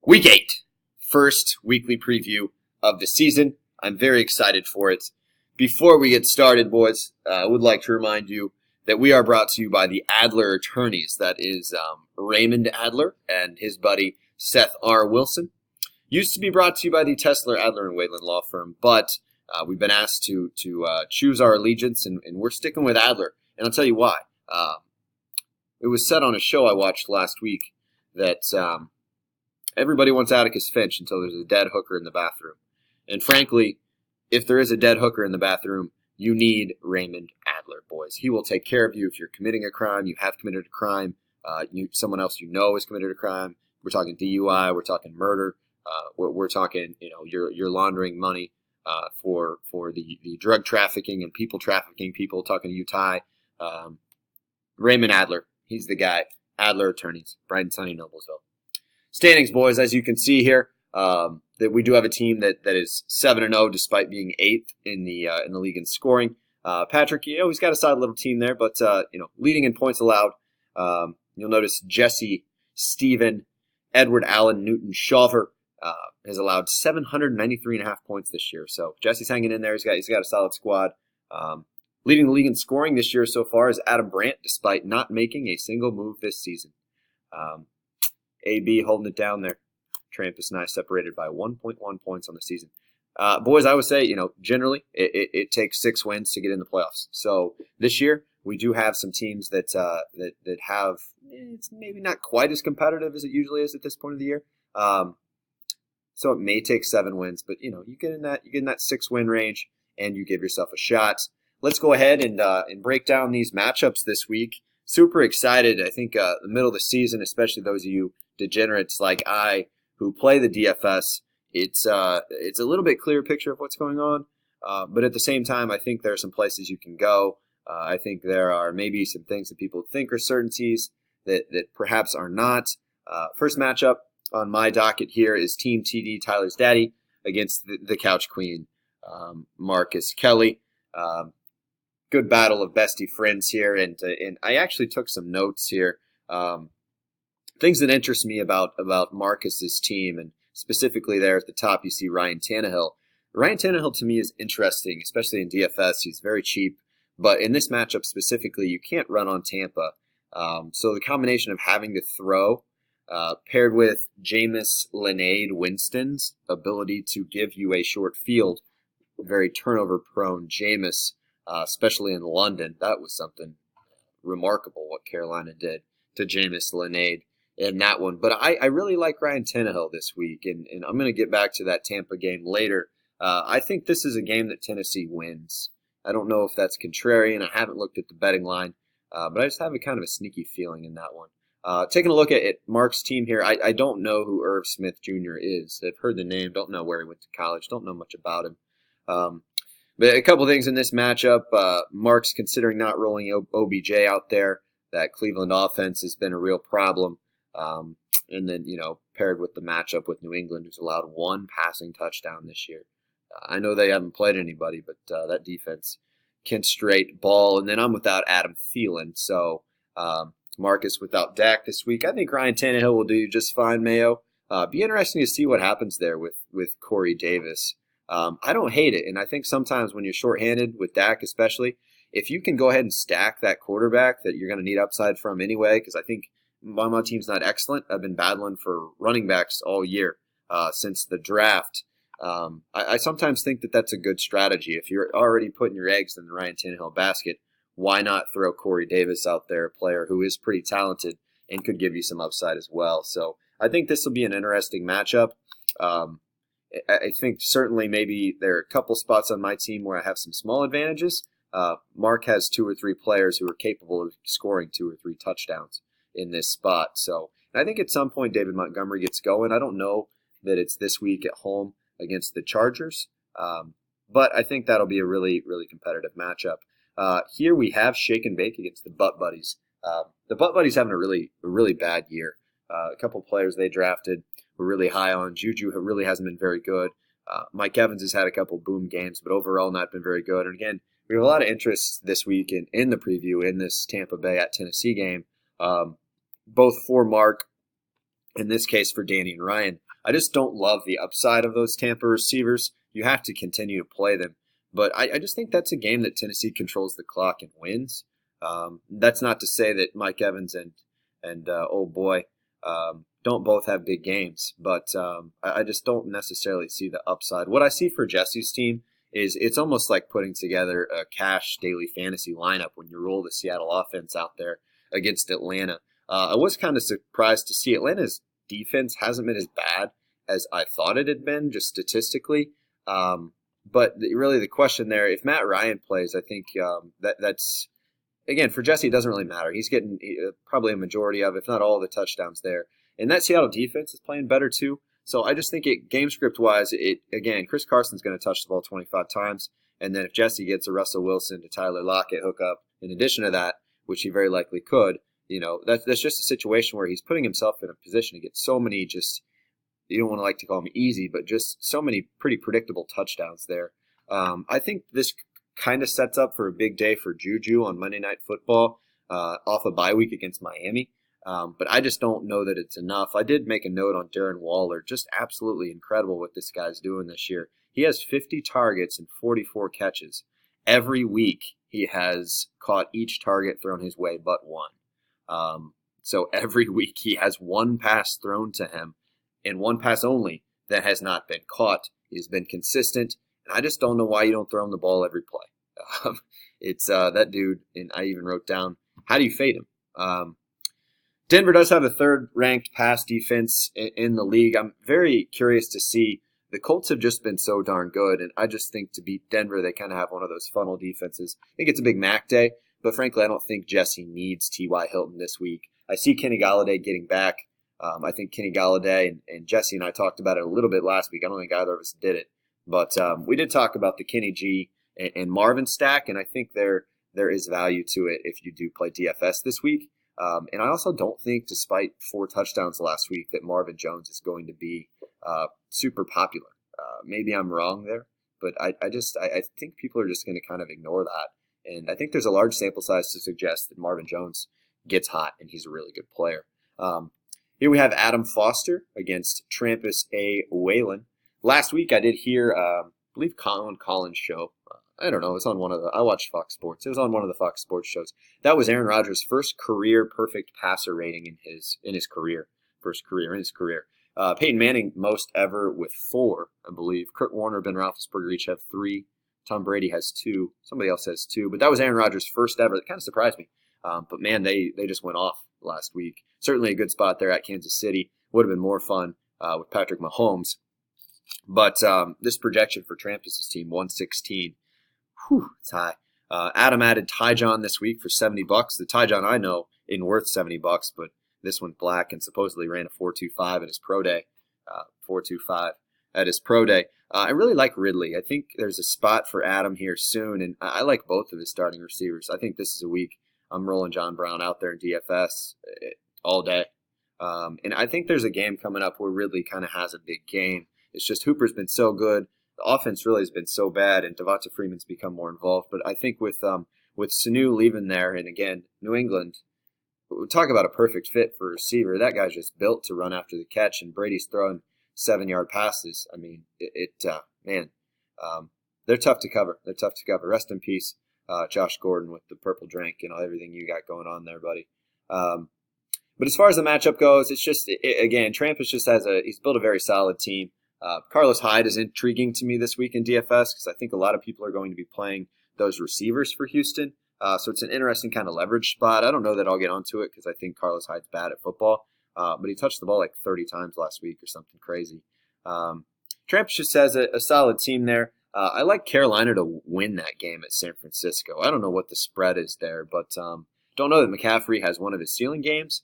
Week 8, first weekly preview of the season. I'm very excited for it. Before we get started, boys, I would like to remind you that we are brought to you by the Adler Attorneys. That is Raymond Adler and his buddy Seth R. Wilson. Used to be brought to you by the Tesler, Adler, and Wayland law firm, but we've been asked to choose our allegiance, and we're sticking with Adler. And I'll tell you why. It was said on a show I watched last week that everybody wants Atticus Finch until there's a dead hooker in the bathroom. And frankly, if there is a dead hooker in the bathroom, you need Raymond Adler, boys. He will take care of you if you're committing a crime, you have committed a crime, someone else you know has committed a crime. We're talking DUI, we're talking murder, we're talking, you're laundering money for the drug trafficking and people trafficking people, talking to you, Ty. Raymond Adler, he's the guy. Adler Attorneys, Brighton, Sunny, Noblesville. Standings, boys, as you can see here, that we do have a team that is 7-0 despite being 8th in the league in scoring. Patrick, he's got a solid little team there, but leading in points allowed. You'll notice Jesse, Steven, Edward Allen, Newton, Shawver has allowed 793.5 points this year. So Jesse's hanging in there. He's got a solid squad. Leading the league in scoring this year so far is Adam Brandt, despite not making a single move this season. AB holding it down there. Trampus and I separated by 1.1 points on the season. Boys, I would say, generally it takes 6 wins to get in the playoffs. So this year we do have some teams that have it's maybe not quite as competitive as it usually is at this point of the year. So it may take 7 wins, but you get in that 6-win range and you give yourself a shot. Let's go ahead and break down these matchups this week. Super excited. I think the middle of the season, especially those of you degenerates like I who play the DFS, it's a little bit clearer picture of what's going on. But at the same time, I think there are some places you can go. I think there are maybe some things that people think are certainties that perhaps are not. First matchup on my docket here is Team TD, Tyler's daddy, against the Couch Queen, Marcus Kelly. Good battle of bestie friends here, and I actually took some notes here. Things that interest me about Marcus's team, and specifically there at the top you see Ryan Tannehill. Ryan Tannehill to me is interesting, especially in DFS. He's very cheap, but in this matchup specifically, you can't run on Tampa. So the combination of having to throw, paired with Jameis Winston's ability to give you a short field, very turnover-prone Jameis, especially in London, that was something remarkable what Carolina did to Jameis in that one. But I really like Ryan Tannehill this week, and I'm going to get back to that Tampa game later. I think this is a game that Tennessee wins. I don't know if that's contrarian. I haven't looked at the betting line, but I just have a kind of a sneaky feeling in that one. Taking a look at Mark's team here, I don't know who Irv Smith Jr. is. I've heard the name, don't know where he went to college, don't know much about him. But a couple things in this matchup. Mark's considering not rolling OBJ out there. That Cleveland offense has been a real problem. And then, paired with the matchup with New England, who's allowed 1 passing touchdown this year. I know they haven't played anybody, but that defense can straight ball. And then I'm without Adam Thielen. So Marcus without Dak this week. I think Ryan Tannehill will do just fine, Mayo. Be interesting to see what happens there with Corey Davis. I don't hate it, and I think sometimes when you're shorthanded with Dak especially, if you can go ahead and stack that quarterback that you're going to need upside from anyway, because I think my team's not excellent. I've been battling for running backs all year since the draft. I sometimes think that that's a good strategy. If you're already putting your eggs in the Ryan Tannehill basket, why not throw Corey Davis out there, a player who is pretty talented and could give you some upside as well. So I think this will be an interesting matchup. I think certainly maybe there are a couple spots on my team where I have some small advantages. Mark has 2 or 3 players who are capable of scoring 2 or 3 touchdowns in this spot. So I think at some point David Montgomery gets going. I don't know that it's this week at home against the Chargers, but I think that'll be a really, really competitive matchup. Here we have Shake and Bake against the Butt Buddies. The Butt Buddies having a really bad year. A couple players they drafted were really high on. Juju really hasn't been very good. Mike Evans has had a couple boom games, but overall not been very good. And again, we have a lot of interest this week in the preview in this Tampa Bay at Tennessee game, both for Mark, in this case for Danny and Ryan. I just don't love the upside of those Tampa receivers. You have to continue to play them. But I just think that's a game that Tennessee controls the clock and wins. That's not to say that Mike Evans and oh boy, don't both have big games, but I just don't necessarily see the upside. What I see for Jesse's team is it's almost like putting together a cash daily fantasy lineup when you roll the Seattle offense out there against Atlanta. I was kind of surprised to see Atlanta's defense hasn't been as bad as I thought it had been, just statistically. But really the question there, if Matt Ryan plays, I think that's, again, for Jesse, it doesn't really matter. He's getting probably a majority of, if not all, the touchdowns there. And that Seattle defense is playing better too. So I just think game script wise, again, Chris Carson's going to touch the ball 25 times. And then if Jesse gets a Russell Wilson to Tyler Lockett hookup, in addition to that, which he very likely could, that's just a situation where he's putting himself in a position to get so many just, you don't want to like to call them easy, but just so many pretty predictable touchdowns there. I think this kind of sets up for a big day for Juju on Monday Night Football off a bye week against Miami. But I just don't know that it's enough. I did make a note on Darren Waller. Just absolutely incredible what this guy's doing this year. He has 50 targets and 44 catches. Every week he has caught each target thrown his way but one. So every week he has one pass thrown to him, and one pass only that has not been caught. He's been consistent, and I just don't know why you don't throw him the ball every play. It's that dude, and I even wrote down, how do you fade him? Denver does have a third-ranked pass defense in the league. I'm very curious to see. The Colts have just been so darn good, and I just think to beat Denver, they kind of have one of those funnel defenses. I think it's a big Mac day, but frankly, I don't think Jesse needs T.Y. Hilton this week. I see Kenny Golladay getting back. I think Kenny Golladay and Jesse and I talked about it a little bit last week. I don't think either of us did it, but we did talk about the Kenny G and Marvin stack, and I think there is value to it if you do play DFS this week. And I also don't think, despite 4 touchdowns last week, that Marvin Jones is going to be super popular. Maybe I'm wrong there, but I think people are just going to kind of ignore that. And I think there's a large sample size to suggest that Marvin Jones gets hot and he's a really good player. Here we have Adam Foster against Trampus A. Whalen. Last week I did hear, I believe Colin Collins' show. I don't know. It's on one of the. I watched Fox Sports. It was on one of the Fox Sports shows. That was Aaron Rodgers' first career perfect passer rating in his career. First career in his career. Peyton Manning most ever with 4, I believe. Kurt Warner, Ben Roethlisberger each have 3. Tom Brady has 2. Somebody else has 2. But that was Aaron Rodgers' first ever. That kind of surprised me. But man, they just went off last week. Certainly a good spot there at Kansas City. Would have been more fun with Patrick Mahomes. But this projection for Trampus' team, 116. Whew, it's high. Adam added Tyjon this week for $70. The Tyjon I know isn't worth $70, but this one's black and supposedly ran a 4.25 at his pro day. 4.25 at his pro day. I really like Ridley. I think there's a spot for Adam here soon, and I like both of his starting receivers. I think this is a week I'm rolling John Brown out there in DFS all day. And I think there's a game coming up where Ridley kind of has a big game. It's just Hooper's been so good. The offense really has been so bad, and Devonta Freeman's become more involved. But I think with Sanu leaving there, and again, New England, we talk about a perfect fit for a receiver. That guy's just built to run after the catch, and Brady's throwing 7-yard passes. I mean, they're tough to cover. They're tough to cover. Rest in peace, Josh Gordon with the purple drink and everything you got going on there, buddy. But as far as the matchup goes, it's just, again, Trampus just he's built a very solid team. Carlos Hyde is intriguing to me this week in DFS because I think a lot of people are going to be playing those receivers for Houston. So it's an interesting kind of leverage spot. I don't know that I'll get onto it because I think Carlos Hyde's bad at football. But he touched the ball like 30 times last week or something crazy. Trampus just has a solid team there. I like Carolina to win that game at San Francisco. I don't know what the spread is there, but don't know that McCaffrey has one of his ceiling games.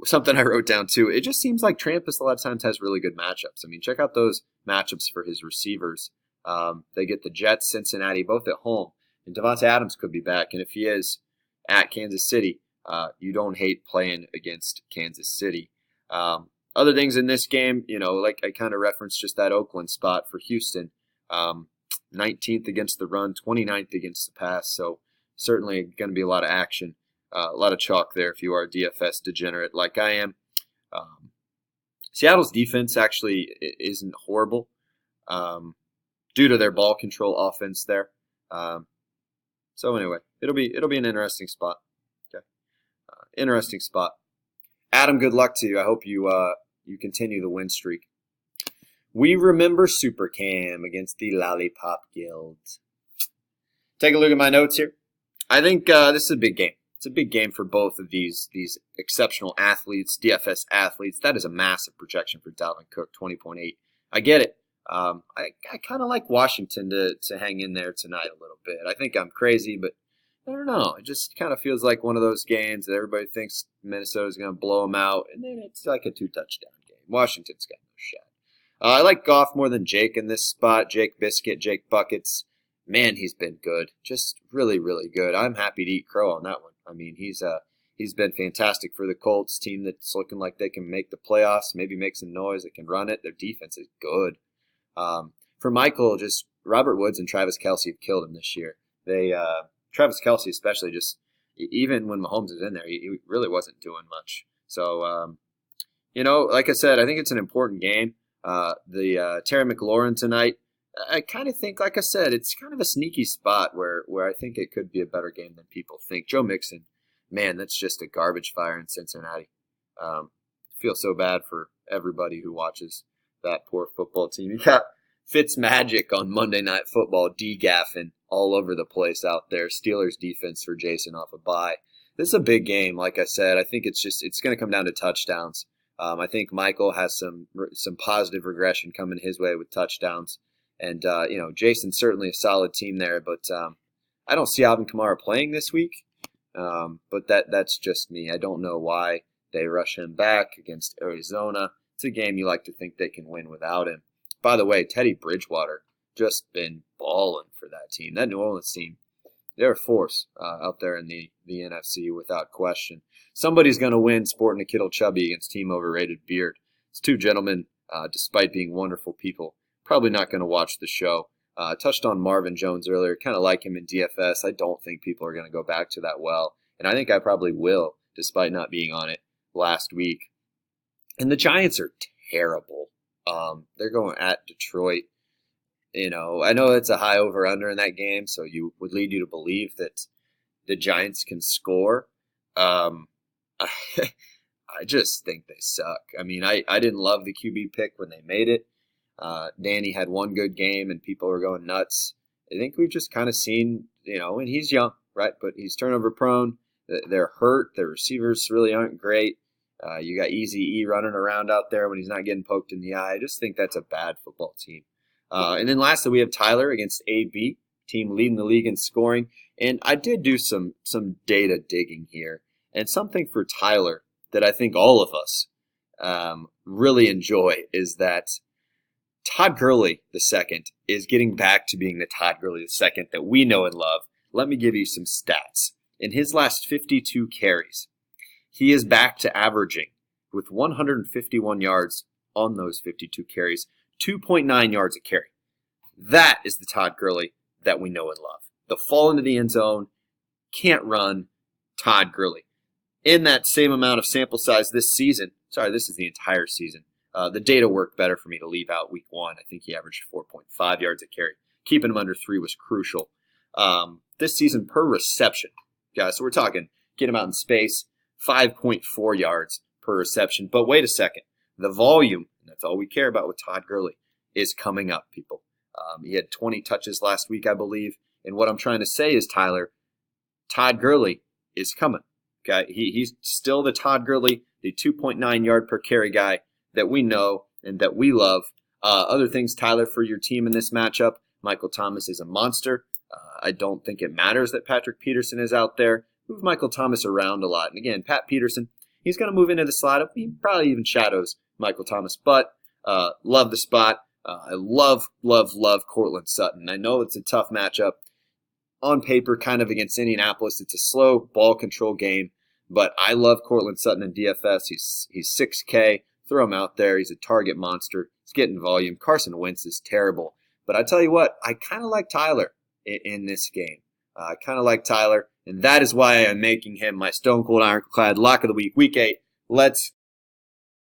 Something I wrote down too. It just seems like Trampus a lot of times has really good matchups. I mean, check out those matchups for his receivers. They get the Jets, Cincinnati, both at home. And Devontae Adams could be back. And if he is at Kansas City, you don't hate playing against Kansas City. Other things in this game, like I kind of referenced just that Oakland spot for Houston. 19th against the run, 29th against the pass. So certainly going to be a lot of action. A lot of chalk there if you are a DFS degenerate like I am. Seattle's defense actually isn't horrible due to their ball control offense there. So anyway, it'll be an interesting spot. Okay, interesting spot. Adam, good luck to you. I hope you continue the win streak. We remember Super Cam against the Lollipop Guild. Take a look at my notes here. I think this is a big game. It's a big game for both of these exceptional athletes, DFS athletes. That is a massive projection for Dalvin Cook, 20.8. I get it. I kind of like Washington to hang in there tonight a little bit. I think I'm crazy, but I don't know. It just kind of feels like one of those games that everybody thinks Minnesota's going to blow them out, and then it's like a 2-touchdown game. Washington's got no shot. I like Goff more than Jake in this spot. Jake Biscuit, Jake Buckets. Man, he's been good. Just really, really good. I'm happy to eat crow on that one. I mean, he's been fantastic for the Colts, team that's looking like they can make the playoffs, maybe make some noise, they can run it. Their defense is good. For Michael, just Robert Woods and Travis Kelce have killed him this year. Travis Kelce especially, just even when Mahomes is in there, he really wasn't doing much. So, like I said, I think it's an important game. Terry McLaurin tonight, I kind of think, like I said, it's kind of a sneaky spot where I think it could be a better game than people think. Joe Mixon, man, that's just a garbage fire in Cincinnati. I feel so bad for everybody who watches that poor football team. You got Fitzmagic on Monday Night Football, D-gaffing all over the place out there. Steelers defense for Jason off a bye. This is a big game, like I said. I think it's going to come down to touchdowns. I think Michael has some positive regression coming his way with touchdowns. And, Jason's certainly a solid team there, but I don't see Alvin Kamara playing this week. But that's just me. I don't know why they rush him back against Arizona. It's a game you like to think they can win without him. By the way, Teddy Bridgewater just been balling for that team. That New Orleans team, they're a force out there in the NFC without question. Somebody's going to win sporting a Kittle Chubby against Team Overrated Beard. It's two gentlemen, despite being wonderful people, probably not going to watch the show. Touched on Marvin Jones earlier. Kind of like him in DFS. I don't think people are going to go back to that well. And I think I probably will, despite not being on it last week. And the Giants are terrible. They're going at Detroit. I know it's a high over-under in that game, so you would lead you to believe that the Giants can score. I just think they suck. I mean, I didn't love the QB pick when they made it. Danny had one good game, and people were going nuts. I think we've just kind of seen, and he's young, right? But he's turnover prone. They're hurt. Their receivers really aren't great. You got Easy E running around out there when he's not getting poked in the eye. I just think that's a bad football team. And then lastly, we have Tyler against AB, team leading the league in scoring. And I did do some data digging here. And something for Tyler that I think all of us really enjoy is that Todd Gurley II is getting back to being the Todd Gurley II that we know and love. Let me give you some stats. In his last 52 carries, he is back to averaging, with 151 yards on those 52 carries, 2.9 yards a carry. That is the Todd Gurley that we know and love. The fall into the end zone, can't run, Todd Gurley. In that same amount of sample size this season, this is the entire season, the data worked better for me to leave out week 1. I think he averaged 4.5 yards a carry. Keeping him under 3 was crucial. This season per reception, guys, so we're talking get him out in space, 5.4 yards per reception. But wait a second. The volume, and that's all we care about with Todd Gurley, is coming up, people. He had 20 touches last week, I believe. And what I'm trying to say is, Tyler, Todd Gurley is coming. Okay, he's still the Todd Gurley, the 2.9 yard per carry guy that we know and that we love. Other things, Tyler, for your team in this matchup, Michael Thomas is a monster. I don't think it matters that Patrick Peterson is out there. Move Michael Thomas around a lot. And again, Pat Peterson, he's going to move into the slot up. He probably even shadows Michael Thomas, but love the spot. I love Courtland Sutton. I know it's a tough matchup. On paper, kind of against Indianapolis, it's a slow ball control game, but I love Courtland Sutton in DFS. He's 6K. Throw him out there. He's a target monster. He's getting volume. Carson Wentz is terrible. But I tell you what, I kind of like Tyler in this game. I kind of like Tyler, and that is why I'm making him my Stone Cold Ironclad Lock of the Week, Week 8. Let's